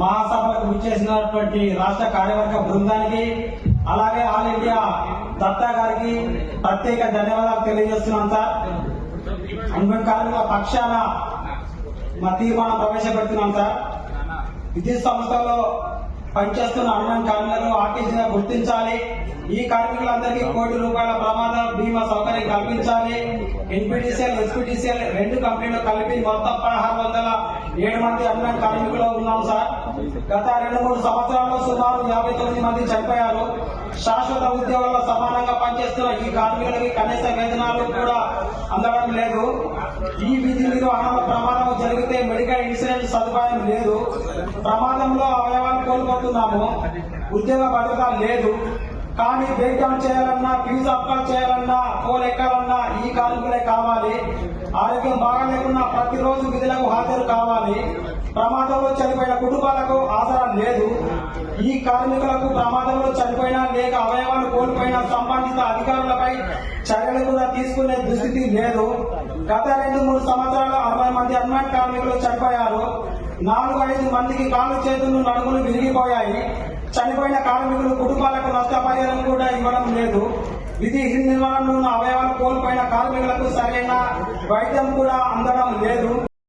మహాసభలకు విచ్చేసినటువంటి రాష్ట్ర కార్యవర్గ బృందానికి అలాగే ఆల్ ఇండియా దత్తా గారికి ప్రత్యేక ధన్యవాదాలు తెలియజేస్తున్నాం సార్. అంబేద్కర్ కార్మికుల పక్షాన మా తీర్మానం ప్రవేశపెడుతున్నాం సార్. విద్యుత్ సంస్థల్లో పనిచేస్తున్న అన్నం కార్మికులు ఆర్టీసీగా గుర్తించాలి. ఈ కార్మికులందరికీ ₹1,00,00,000 ప్రమాద బీమా సౌకర్యం కల్పించాలి. ఎన్పీటీసీఎల్, ఎస్పీటీసీఎల్ 2 కంపెనీలు కలిపి మొత్తం 1,607 మంది అన్నం కార్మికులు ఉన్నాం సార్. గత 2-3 సంవత్సరాల్లో సుమారు 59 మంది చనిపోయారు. శాశ్వత ఉద్యోగాల్లో సమానంగా పనిచేస్తున్న ఈ కార్మికులకి కనీస వేతనాలు కూడా అందడం లేదు. ఈ విధి నిర్వహణలో ప్రమాదం జరిగితే మెడికల్ ఇన్సూరెన్స్ సదుపాయం లేదు. ప్రమాదంలో అవయవాలు కోల్పోతున్నాము. ఉద్యోగ భద్రత లేదు. కానీ బ్రేక్ డౌన్ చేయాలన్నా, ఫీజు అప్కాల్ చేయాలన్నా, కోల్ ఎక్కాలన్నా ఈ కార్మికులే కావాలి. ఆరోగ్యం బాగాలేకున్నా ప్రతిరోజు విధులకు హాజరు కావాలి. ప్రమాదంలో చనిపోయిన కుటుంబాలకు ఆసరా లేదు. ఈ కార్మికులకు ప్రమాదంలో చనిపోయినా లేక అవయవాలు కోల్పోయిన సంబంధిత అధికారులపై చర్యలు కూడా తీసుకునే దుస్థితి లేదు. గత 2-3 సంవత్సరాల్లో 60 మంది అన్నం కార్మికులు చనిపోయారు. 4-5 మందికి కాళ్ళు, చేతులు, నడుములు విరిగిపోయాయి. చనిపోయిన కార్మికులు కుటుంబాలకు నష్టపరిహారం కూడా ఇవ్వడం లేదు. విధి నిర్వహణలో అవయవాలు కోల్పోయిన కార్మికులకు సరైన వైద్యం కూడా అందడం లేదు.